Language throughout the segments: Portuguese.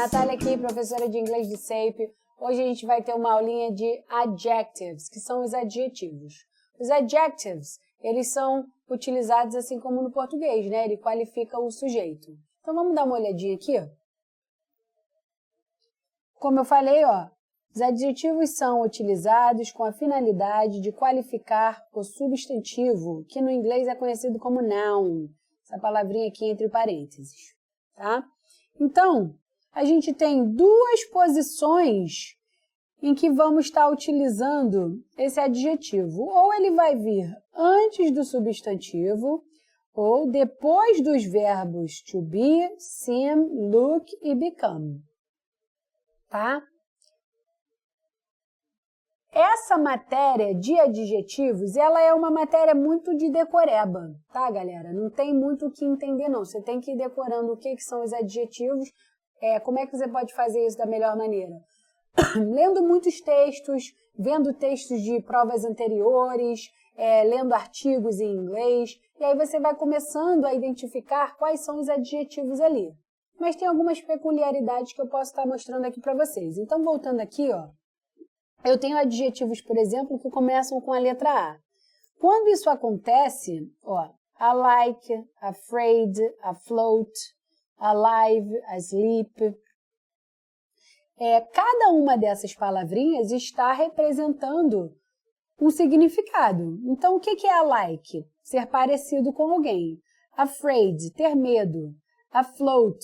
Natália aqui, professora de inglês de SAPE. Hoje a gente vai ter uma aulinha de adjectives, que são os adjetivos. Os adjectives, eles são utilizados assim como no português, né? Ele qualifica o sujeito. Então vamos dar uma olhadinha aqui, ó. Como eu falei, ó, os adjetivos são utilizados com a finalidade de qualificar o substantivo, que no inglês é conhecido como noun. Essa palavrinha aqui entre parênteses, tá? Então, a gente tem duas posições em que vamos estar utilizando esse adjetivo. Ou ele vai vir antes do substantivo, ou depois dos verbos to be, seem, look e become. Tá? Essa matéria de adjetivos, ela é uma matéria muito de decoreba, tá, galera? Não tem muito o que entender, não. Você tem que ir decorando o que são os adjetivos, como é que você pode fazer isso da melhor maneira? Lendo muitos textos, vendo textos de provas anteriores, lendo artigos em inglês, e aí você vai começando a identificar quais são os adjetivos ali. Mas tem algumas peculiaridades que eu posso estar mostrando aqui para vocês. Então, voltando aqui, ó, eu tenho adjetivos, por exemplo, que começam com a letra A. Quando isso acontece, ó, I like, afraid, afloat, alive, asleep. Cada uma dessas palavrinhas está representando um significado. Então, o que é like? Ser parecido com alguém. Afraid, ter medo. Afloat,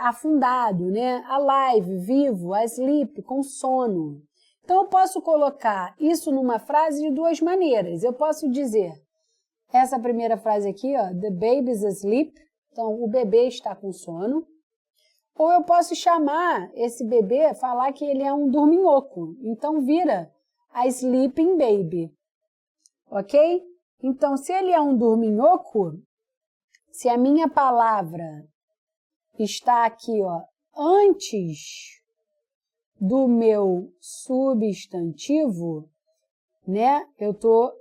afundado, né? Alive, vivo. Asleep, com sono. Então, eu posso colocar isso numa frase de duas maneiras. Eu posso dizer, essa primeira frase aqui, ó, the baby is asleep. Então, o bebê está com sono. Ou eu posso chamar esse bebê, falar que ele é um dorminhoco. Então, vira a sleeping baby. Ok? Então, se ele é um dorminhoco, se a minha palavra está aqui, ó, antes do meu substantivo, né? Eu estou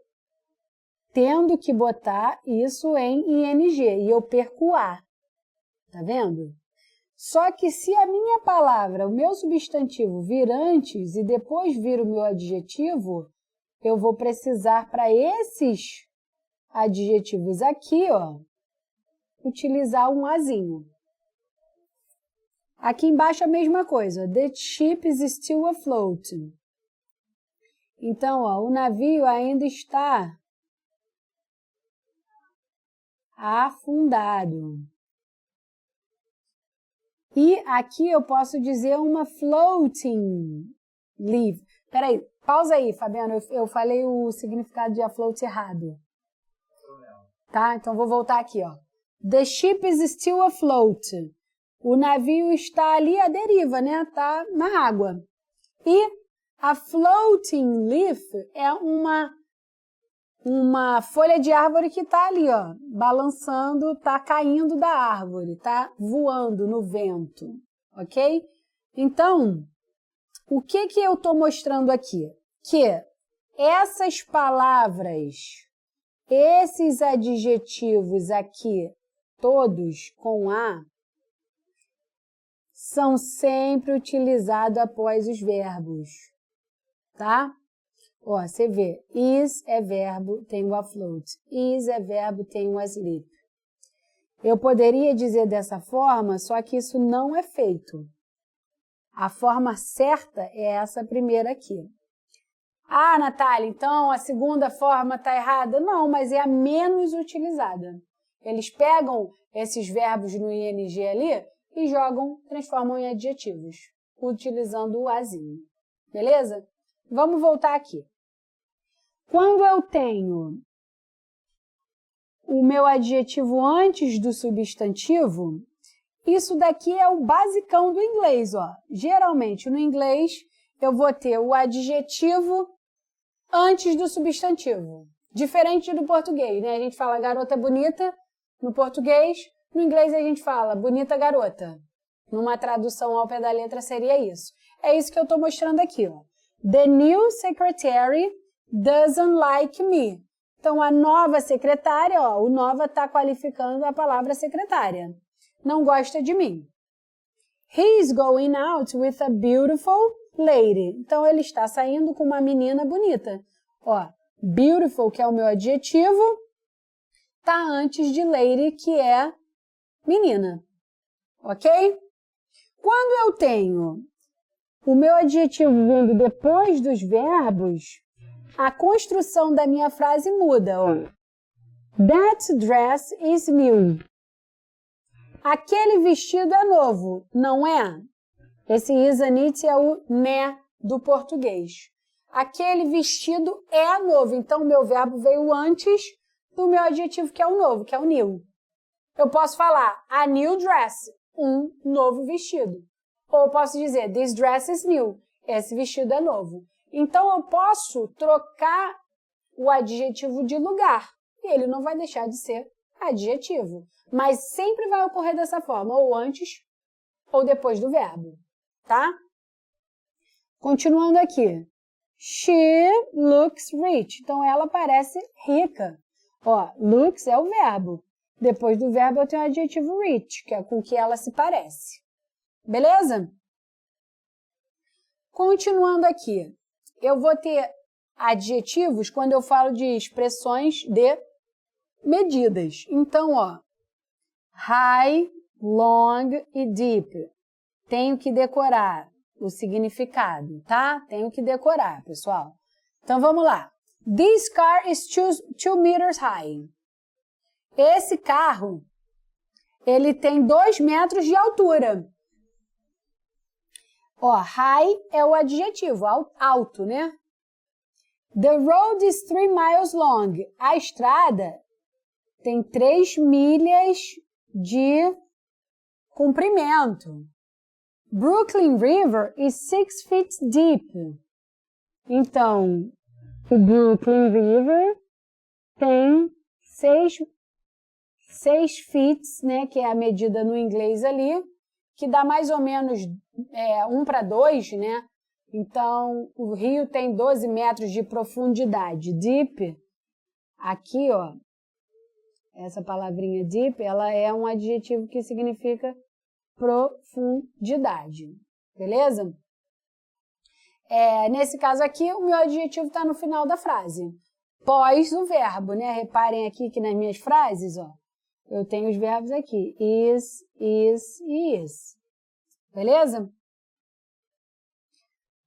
tendo que botar isso em ing e eu perco o A. Tá vendo? Só que se a minha palavra, o meu substantivo vir antes e depois vir o meu adjetivo, eu vou precisar para esses adjetivos aqui, ó, utilizar um azinho. Aqui embaixo a mesma coisa. The ship is still afloat. Então, ó, o navio ainda está afundado. E aqui eu posso dizer uma floating leaf. Peraí, pausa aí, Fabiano. Eu falei o significado de afloat errado. Tá? Então vou voltar aqui, ó. The ship is still afloat. O navio está ali à deriva, né? Tá na água. E a floating leaf é uma folha de árvore que está ali, ó, balançando, está caindo da árvore, está voando no vento, ok? Então, o que eu estou mostrando aqui? Que essas palavras, esses adjetivos aqui, todos com A, são sempre utilizados após os verbos, tá? Ó, você vê, is é verbo, tem o afloat. Is é verbo, tem o asleep. Eu poderia dizer dessa forma, só que isso não é feito. A forma certa é essa primeira aqui. Ah, Natália, então a segunda forma está errada? Não, mas é a menos utilizada. Eles pegam esses verbos no ing ali e transformam em adjetivos, utilizando o azinho. Beleza? Vamos voltar aqui. Quando eu tenho o meu adjetivo antes do substantivo, isso daqui é o basicão do inglês, ó. Geralmente, no inglês, eu vou ter o adjetivo antes do substantivo. Diferente do português, né? A gente fala garota bonita no português, no inglês a gente fala bonita garota. Numa tradução ao pé da letra seria isso. É isso que eu estou mostrando aqui, ó. The new secretary doesn't like me. Então, a nova secretária, ó, o nova está qualificando a palavra secretária. Não gosta de mim. He's going out with a beautiful lady. Então, ele está saindo com uma menina bonita. Ó, beautiful, que é o meu adjetivo, tá antes de lady, que é menina. Ok? Quando eu tenho o meu adjetivo vindo depois dos verbos, a construção da minha frase muda. Ó. That dress is new. Aquele vestido é novo, não é? Esse isn't it é o né do português. Aquele vestido é novo. Então, o meu verbo veio antes do meu adjetivo, que é o novo, que é o new. Eu posso falar a new dress, um novo vestido. Ou eu posso dizer this dress is new, esse vestido é novo. Então, eu posso trocar o adjetivo de lugar. E ele não vai deixar de ser adjetivo. Mas sempre vai ocorrer dessa forma, ou antes ou depois do verbo, tá? Continuando aqui. She looks rich. Então, ela parece rica. Ó, looks é o verbo. Depois do verbo eu tenho o adjetivo rich, que é com que ela se parece. Beleza? Continuando aqui. Eu vou ter adjetivos quando eu falo de expressões de medidas. Então, ó, high, long e deep. Tenho que decorar o significado, tá? Tenho que decorar, pessoal. Então, vamos lá. This car is 2 meters high. Esse carro, ele tem 2 metros de altura. Ó, high é o adjetivo, alto, né? The road is 3 miles long. A estrada tem 3 milhas de comprimento. Brooklyn River is 6 feet deep. Então, o Brooklyn River tem 6 feet, né, que é a medida no inglês ali, que dá mais ou menos 1:2, né? Então, o rio tem 12 metros de profundidade. Deep, aqui, ó, essa palavrinha deep, ela é um adjetivo que significa profundidade, beleza? Nesse caso aqui, o meu adjetivo está no final da frase, pós o verbo, né? Reparem aqui que nas minhas frases, ó, eu tenho os verbos aqui, is e is, beleza?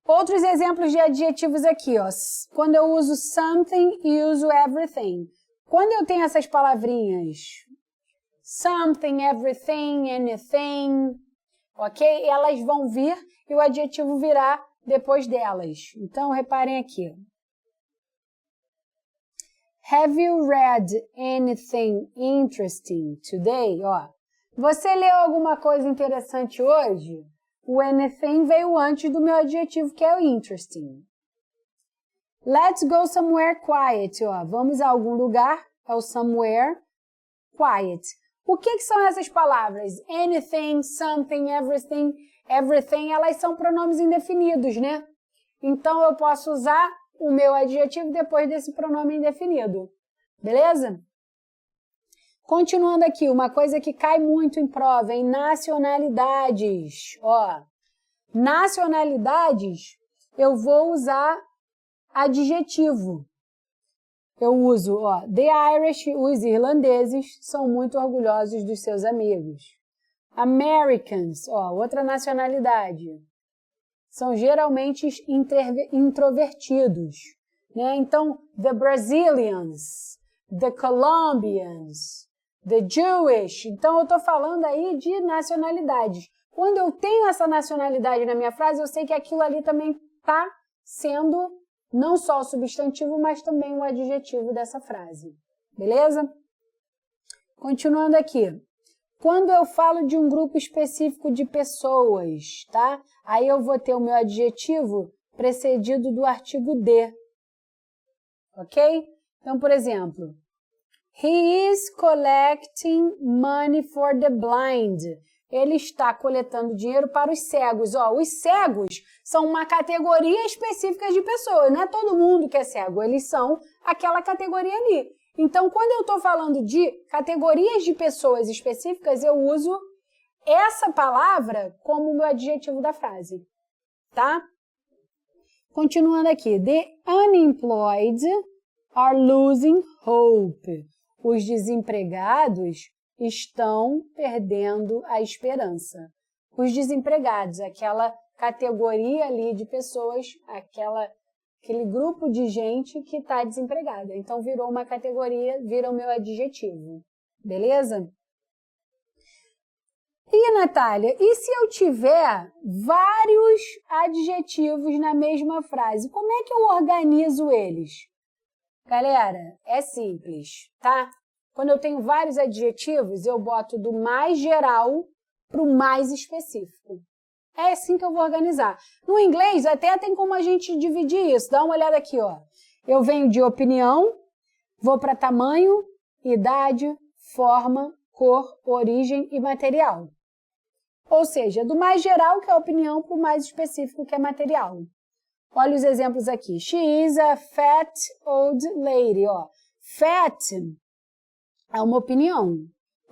Outros exemplos de adjetivos aqui, ó, quando eu uso something e uso everything. Quando eu tenho essas palavrinhas, something, everything, anything, ok? Elas vão vir e o adjetivo virá depois delas. Então, reparem aqui. Have you read anything interesting today? Ó, você leu alguma coisa interessante hoje? O anything veio antes do meu adjetivo, que é o interesting. Let's go somewhere quiet. Ó, vamos a algum lugar, é o somewhere quiet. O que são essas palavras? Anything, something, everything. Everything, elas são pronomes indefinidos, né? Então, eu posso usar o meu adjetivo depois desse pronome indefinido. Beleza? Continuando aqui, uma coisa que cai muito em prova, em nacionalidades. Ó, nacionalidades, eu vou usar adjetivo. Eu uso, ó, the Irish, os irlandeses, são muito orgulhosos dos seus amigos. Americans, ó, outra nacionalidade, são geralmente introvertidos, né? Então, the Brazilians, the Colombians, the Jewish. Então, eu estou falando aí de nacionalidades. Quando eu tenho essa nacionalidade na minha frase, eu sei que aquilo ali também está sendo não só o substantivo, mas também o adjetivo dessa frase. Beleza? Continuando aqui. Quando eu falo de um grupo específico de pessoas, tá? Aí eu vou ter o meu adjetivo precedido do artigo de. Ok? Então, por exemplo, he is collecting money for the blind. Ele está coletando dinheiro para os cegos. Ó, os cegos são uma categoria específica de pessoas. Não é todo mundo que é cego, eles são aquela categoria ali. Então, quando eu estou falando de categorias de pessoas específicas, eu uso essa palavra como o meu adjetivo da frase, tá? Continuando aqui. The unemployed are losing hope. Os desempregados estão perdendo a esperança. Os desempregados, aquela categoria ali de pessoas, aquele grupo de gente que está desempregada. Então, virou uma categoria, vira o meu adjetivo. Beleza? E, Natália, e se eu tiver vários adjetivos na mesma frase? Como é que eu organizo eles? Galera, é simples, tá? Quando eu tenho vários adjetivos, eu boto do mais geral para o mais específico. É assim que eu vou organizar. No inglês, até tem como a gente dividir isso. Dá uma olhada aqui, ó. Eu venho de opinião, vou para tamanho, idade, forma, cor, origem e material. Ou seja, do mais geral, que é a opinião, para o mais específico, que é material. Olha os exemplos aqui. She is a fat old lady. Ó. Fat é uma opinião.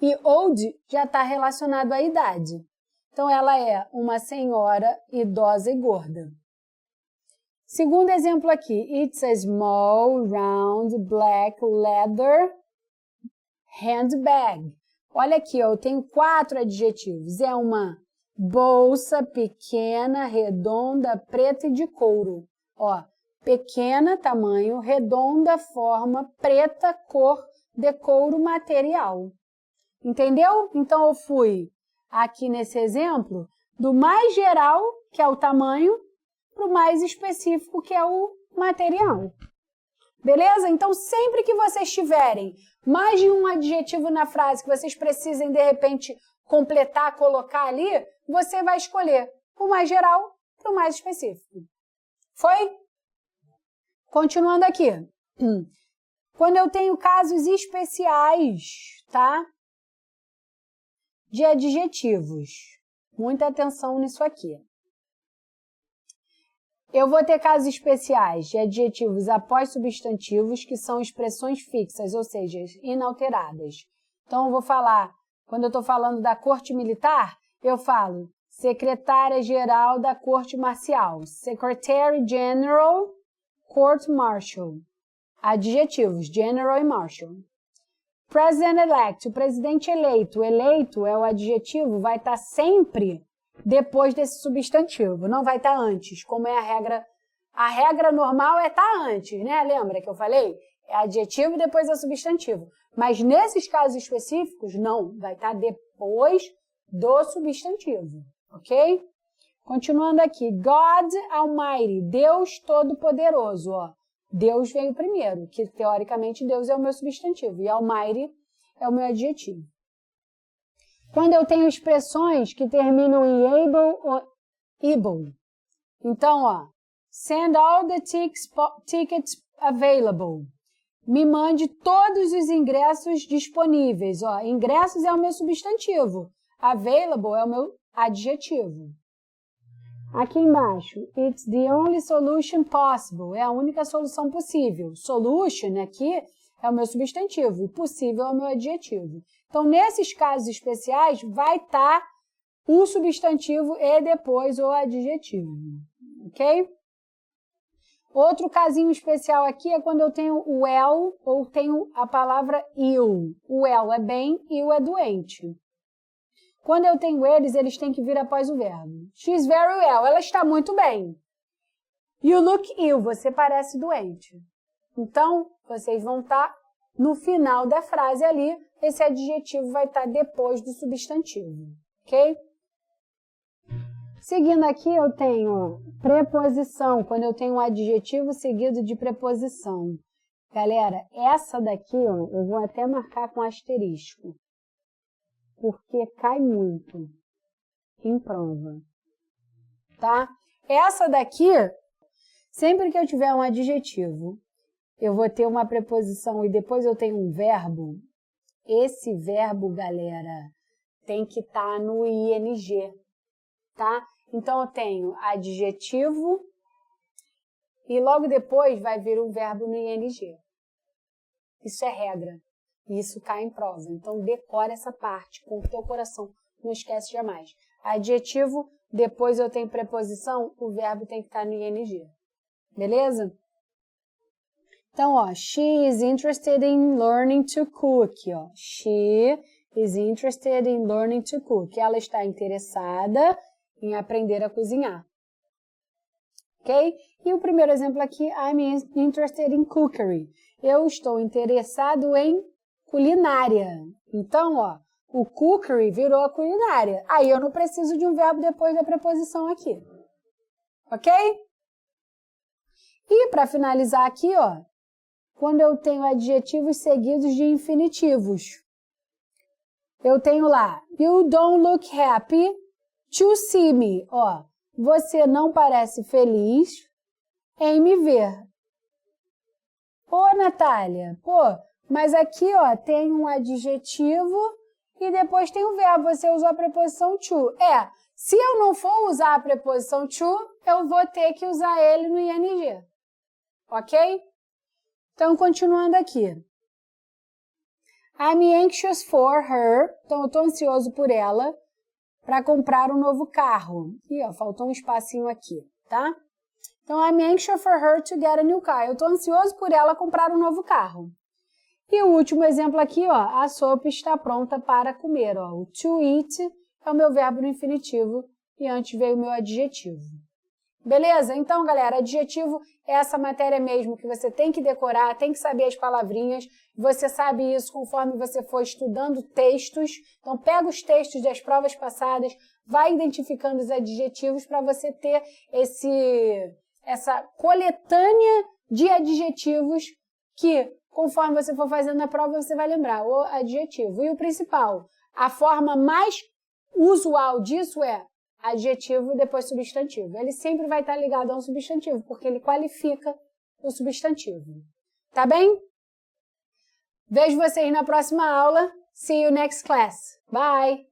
E old já está relacionado à idade. Então, ela é uma senhora idosa e gorda. Segundo exemplo aqui. It's a small, round, black leather handbag. Olha aqui, ó, eu tenho 4 adjetivos. É uma bolsa pequena, redonda, preta e de couro. Ó, pequena, tamanho, redonda, forma, preta, cor, de couro, material. Entendeu? Então, eu fui aqui nesse exemplo do mais geral, que é o tamanho, para o mais específico, que é o material. Beleza? Então, sempre que vocês tiverem mais de um adjetivo na frase que vocês precisem, de repente, completar, colocar ali, você vai escolher o mais geral para o mais específico. Foi? Continuando aqui. Quando eu tenho casos especiais, tá? De adjetivos. Muita atenção nisso aqui. Eu vou ter casos especiais de adjetivos após substantivos, que são expressões fixas, ou seja, inalteradas. Então, eu vou falar, quando eu estou falando da corte militar, eu falo secretária-geral da corte marcial, Secretary General Court Martial. Adjetivos, General e Marshal. President-elect, o presidente eleito. Eleito é o adjetivo, vai estar sempre depois desse substantivo, não vai estar antes, como é a regra. A regra normal é estar antes, né? Lembra que eu falei? É adjetivo e depois é substantivo. Mas nesses casos específicos, não, vai estar depois do substantivo, ok? Continuando aqui, God Almighty, Deus Todo-Poderoso, ó. Deus veio primeiro, que teoricamente Deus é o meu substantivo e Almighty é o meu adjetivo. Quando eu tenho expressões que terminam em able ou able. Então, ó, send all the tickets available. Me mande todos os ingressos disponíveis. Ó, ingressos é o meu substantivo. Available é o meu adjetivo. Aqui embaixo, it's the only solution possible. É a única solução possível. Solution aqui é o meu substantivo e possível é o meu adjetivo. Então, nesses casos especiais, vai estar o substantivo e depois o adjetivo, ok? Outro casinho especial aqui é quando eu tenho o well ou tenho a palavra ill. O well é bem, ill é doente. Quando eu tenho eles têm que vir após o verbo. She's very well, ela está muito bem. You look ill, você parece doente. Então, vocês vão estar no final da frase ali, esse adjetivo vai estar depois do substantivo, ok? Seguindo aqui, eu tenho preposição, quando eu tenho um adjetivo seguido de preposição. Galera, essa daqui, ó, eu vou até marcar com asterisco, porque cai muito em prova, tá? Essa daqui, sempre que eu tiver um adjetivo, eu vou ter uma preposição e depois eu tenho um verbo. Esse verbo, galera, tem que estar no ing, tá? Então, eu tenho adjetivo e logo depois vai vir um verbo no ing. Isso é regra. E isso cai em prova. Então, decora essa parte com o teu coração Não esquece jamais. Adjetivo, depois eu tenho preposição, o verbo tem que estar no ing. Beleza? Então, ó, she is interested in learning to cook, ó. She is interested in learning to cook. Ela está interessada em aprender a cozinhar. Ok? E o primeiro exemplo aqui, I'm interested in cookery. Eu estou interessado em culinária. Então, ó, o cookery virou a culinária. Aí eu não preciso de um verbo depois da preposição aqui. Ok? E para finalizar aqui, ó, quando eu tenho adjetivos seguidos de infinitivos. Eu tenho lá, you don't look happy to see me. Ó, você não parece feliz em me ver. Ô, Natália, pô, mas aqui, ó, tem um adjetivo e depois tem um verbo. Você usou a preposição to. Se eu não for usar a preposição to, eu vou ter que usar ele no ing. Ok? Então, continuando aqui. I'm anxious for her. Então, eu estou ansioso por ela para comprar um novo carro. Ih, ó, faltou um espacinho aqui, tá? Então, I'm anxious for her to get a new car. Eu estou ansioso por ela comprar um novo carro. E o último exemplo aqui, ó, a sopa está pronta para comer. Ó. O to eat é o meu verbo no infinitivo e antes veio o meu adjetivo. Beleza? Então, galera, adjetivo é essa matéria mesmo que você tem que decorar, tem que saber as palavrinhas. Você sabe isso conforme você for estudando textos. Então, pega os textos das provas passadas, vai identificando os adjetivos para você ter essa coletânea de adjetivos que, conforme você for fazendo a prova, você vai lembrar o adjetivo. E o principal, a forma mais usual disso é adjetivo depois substantivo. Ele sempre vai estar ligado a um substantivo, porque ele qualifica o substantivo. Tá bem? Vejo vocês na próxima aula. See you next class. Bye!